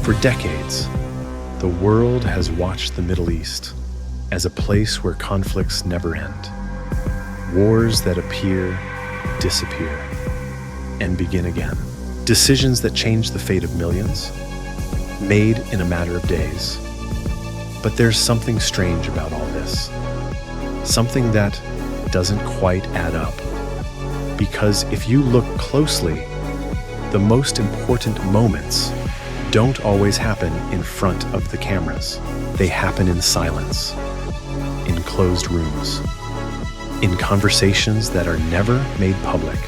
For decades, the world has watched the Middle East as a place where conflicts never end. Wars that appear, disappear, and begin again. Decisions that change the fate of millions, made in a matter of days. But there's something strange about all this. Something that doesn't quite add up. Because if you look closely, the most important moments don't always happen in front of the cameras. They happen in silence, in closed rooms, in conversations that are never made public,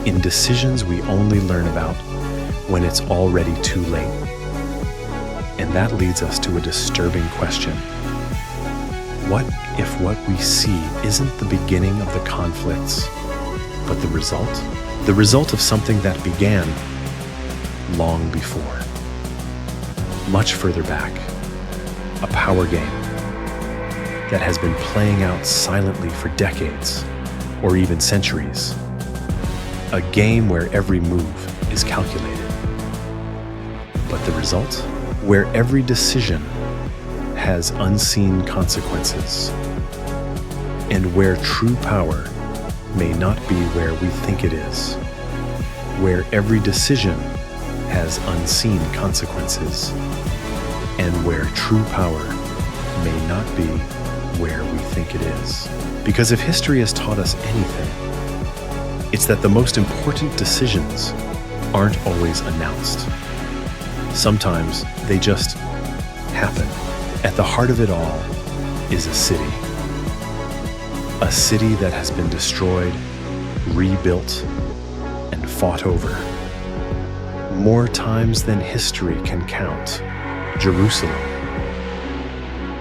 in decisions we only learn about when it's already too late. And that leads us to a disturbing question. What if what we see isn't the beginning of the conflicts, but the result? The result of something that began long before. Much further back, a power game that has been playing out silently for decades, or even centuries. A game where every move is calculated. But the result? Where every decision has unseen consequences, and where true power may not be where we think it is, where every decision has unseen consequences, and where true power may not be where we think it is. Because if history has taught us anything, it's that the most important decisions aren't always announced. Sometimes they just happen. At the heart of it all is a city. A city that has been destroyed, rebuilt, and fought over. More times than history can count. Jerusalem.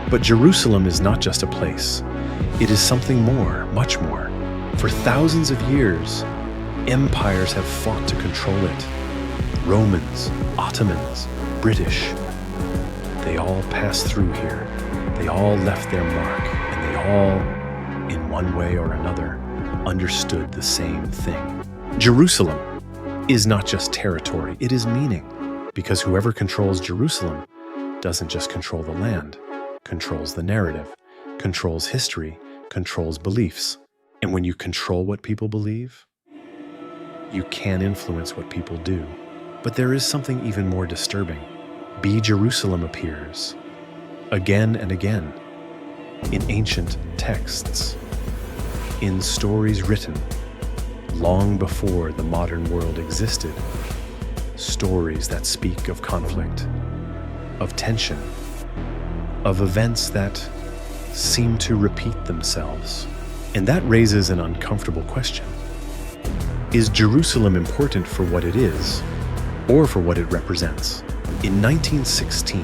But Jerusalem is not just a place. It is something more, much more. For thousands of years, empires have fought to control it. Romans, Ottomans, British. They all passed through here. They all left their mark, and they all, in one way or another, understood the same thing. Jerusalem is not just territory, it is meaning. Because whoever controls Jerusalem doesn't just control the land, controls the narrative, controls history, controls beliefs. And when you control what people believe, you can influence what people do. But there is something even more disturbing. Be Jerusalem appears again and again in ancient texts, in stories written long before the modern world existed, stories that speak of conflict, of tension, of events that seem to repeat themselves. And that raises an uncomfortable question. Is Jerusalem important for what it is, or for what it represents? In 1916,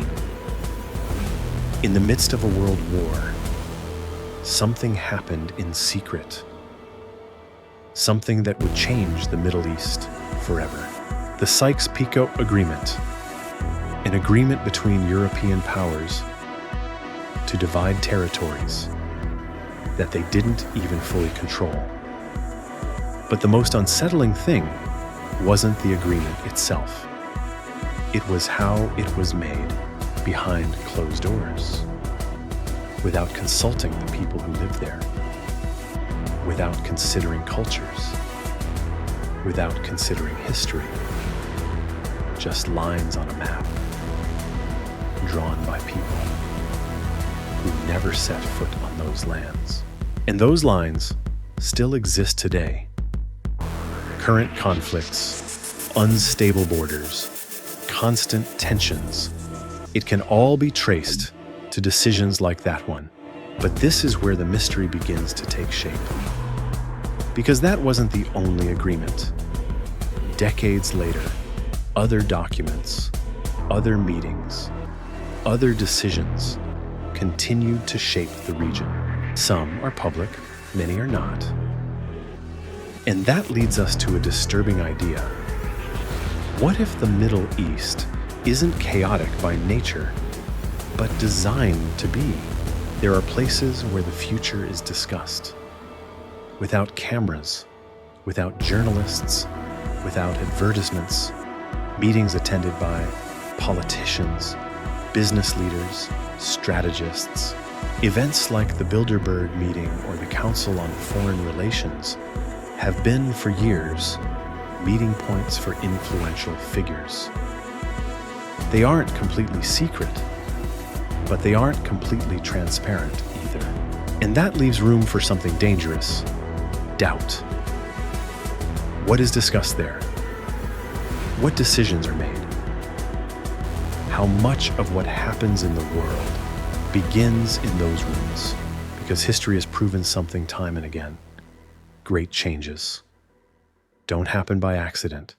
in the midst of a world war, something happened in secret. Something that would change the Middle East forever. The Sykes-Picot Agreement, an agreement between European powers to divide territories that they didn't even fully control. But the most unsettling thing wasn't the agreement itself. It was how it was made behind closed doors, without consulting the people who lived there, without considering cultures, without considering history, just lines on a map, drawn by people who never set foot on those lands. And those lines still exist today. Current conflicts, unstable borders, constant tensions. It can all be traced to decisions like that one. But this is where the mystery begins to take shape. Because that wasn't the only agreement. Decades later, other documents, other meetings, other decisions continued to shape the region. Some are public, many are not. And that leads us to a disturbing idea. What if the Middle East isn't chaotic by nature, but designed to be? There are places where the future is discussed. Without cameras, without journalists, without advertisements, meetings attended by politicians, business leaders, strategists. Events like the Bilderberg meeting or the Council on Foreign Relations have been for years meeting points for influential figures. They aren't completely secret, but they aren't completely transparent either. And that leaves room for something dangerous: doubt. What is discussed there? What decisions are made? How much of what happens in the world begins in those rooms? Because history has proven something time and again. Great changes don't happen by accident.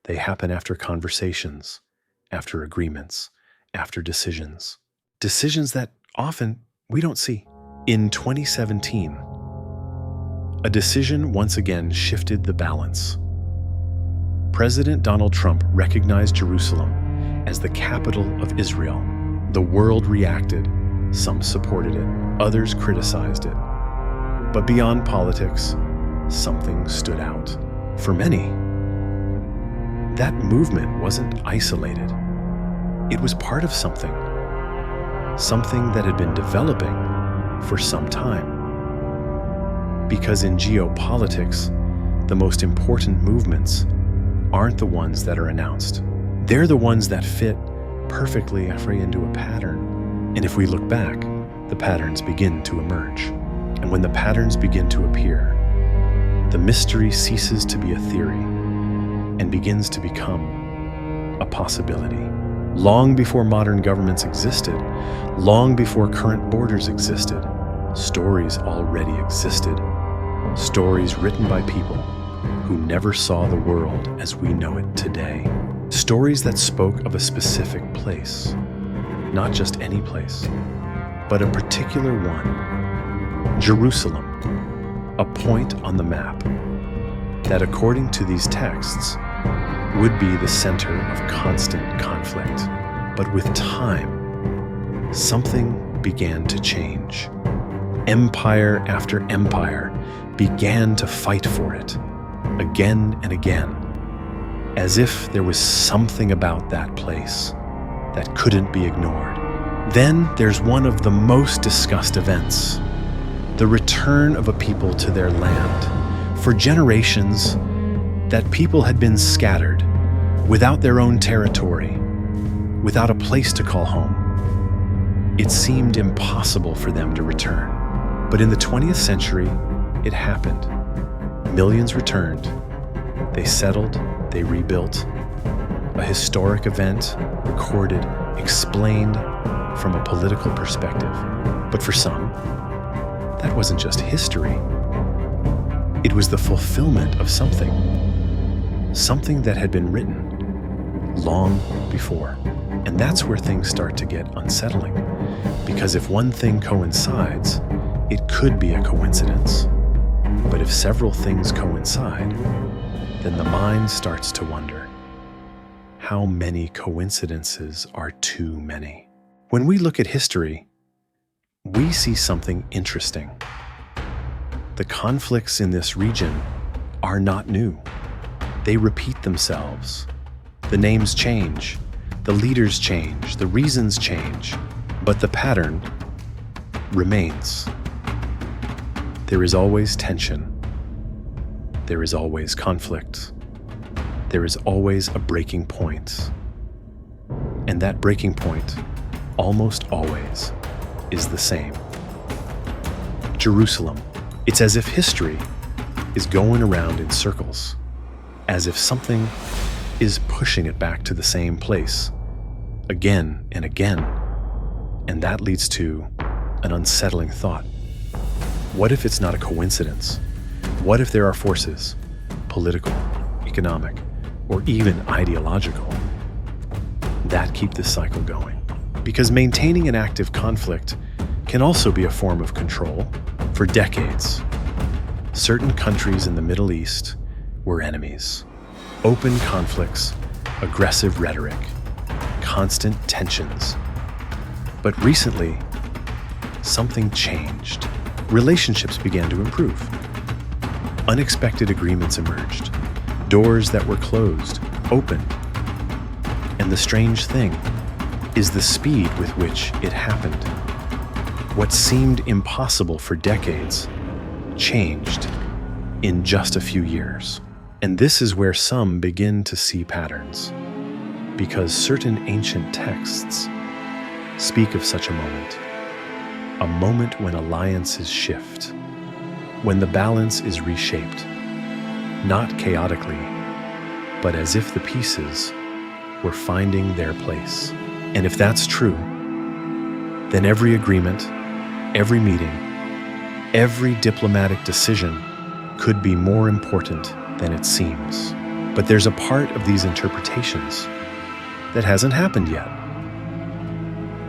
They happen after conversations, after agreements, after decisions. Decisions that often we don't see. In 2017, a decision once again shifted the balance. President Donald Trump recognized Jerusalem as the capital of Israel. The world reacted. Some supported it, others criticized it. But beyond politics, something stood out. For many, that movement wasn't isolated. It was part of something that had been developing for some time. Because in geopolitics, the most important movements aren't the ones that are announced. They're the ones that fit perfectly into a pattern. And if we look back, the patterns begin to emerge. And when the patterns begin to appear, the mystery ceases to be a theory and begins to become a possibility. Long before modern governments existed, long before current borders existed, stories already existed. Stories written by people who never saw the world as we know it today. Stories that spoke of a specific place, not just any place, but a particular one, Jerusalem, a point on the map that, according to these texts, would be the center of constant conflict. But with time, something began to change. Empire after empire began to fight for it, again and again, as if there was something about that place that couldn't be ignored. Then there's one of the most discussed events: the return of a people to their land. For generations, that people had been scattered, without their own territory, without a place to call home. It seemed impossible for them to return. But in the 20th century, it happened. Millions returned. They settled, they rebuilt. A historic event, recorded, explained from a political perspective. But for some, that wasn't just history. It was the fulfillment of something that had been written long before. And that's where things start to get unsettling. Because if one thing coincides, it could be a coincidence. But if several things coincide, then the mind starts to wonder, how many coincidences are too many? When we look at history, we see something interesting. The conflicts in this region are not new. They repeat themselves. The names change, the leaders change, the reasons change, but the pattern remains. There is always tension. There is always conflict. There is always a breaking point. And that breaking point, almost always, is the same. Jerusalem. It's as if history is going around in circles, as if something is pushing it back to the same place, again and again. And that leads to an unsettling thought. What if it's not a coincidence? What if there are forces, political, economic, or even ideological, that keep this cycle going? Because maintaining an active conflict can also be a form of control. For decades, certain countries in the Middle East were enemies. Open conflicts, aggressive rhetoric, constant tensions. But recently, something changed. Relationships began to improve. Unexpected agreements emerged. Doors that were closed opened. And the strange thing is the speed with which it happened. What seemed impossible for decades changed in just a few years. And this is where some begin to see patterns, because certain ancient texts speak of such a moment when alliances shift, when the balance is reshaped, not chaotically, but as if the pieces were finding their place. And if that's true, then every agreement, every meeting, every diplomatic decision could be more important than it seems. But there's a part of these interpretations that hasn't happened yet.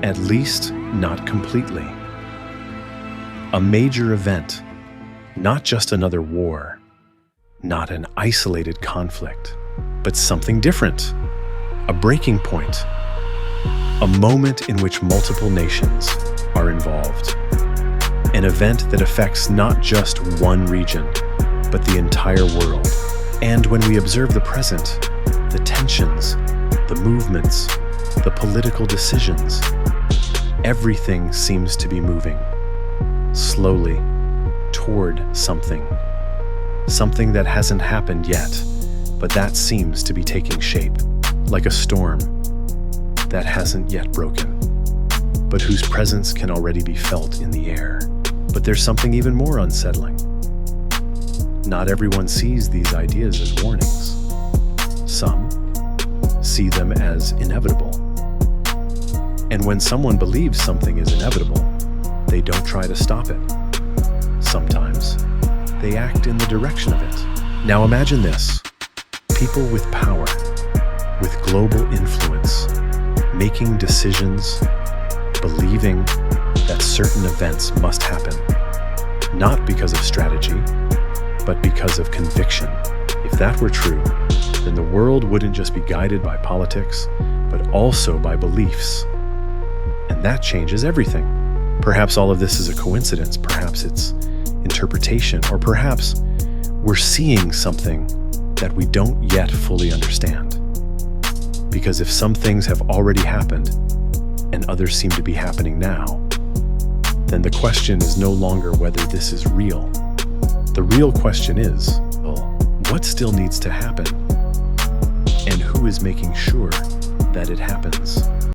At least not completely. A major event, not just another war, not an isolated conflict, but something different. A breaking point. A moment in which multiple nations are involved. An event that affects not just one region, but the entire world. And when we observe the present, the tensions, the movements, the political decisions, everything seems to be moving slowly toward something that hasn't happened yet, but that seems to be taking shape, like a storm that hasn't yet broken, but whose presence can already be felt in the air. But there's something even more unsettling. Not everyone sees these ideas as warnings. Some see them as inevitable. And when someone believes something is inevitable, they don't try to stop it. Sometimes they act in the direction of it. Now imagine this. People with power, with global influence, making decisions, believing that certain events must happen, not because of strategy, but because of conviction. If that were true, then the world wouldn't just be guided by politics, but also by beliefs. And that changes everything. Perhaps all of this is a coincidence, perhaps it's interpretation, or perhaps we're seeing something that we don't yet fully understand. Because if some things have already happened and others seem to be happening now, then the question is no longer whether this is real. The real question is, well, what still needs to happen? And who is making sure that it happens?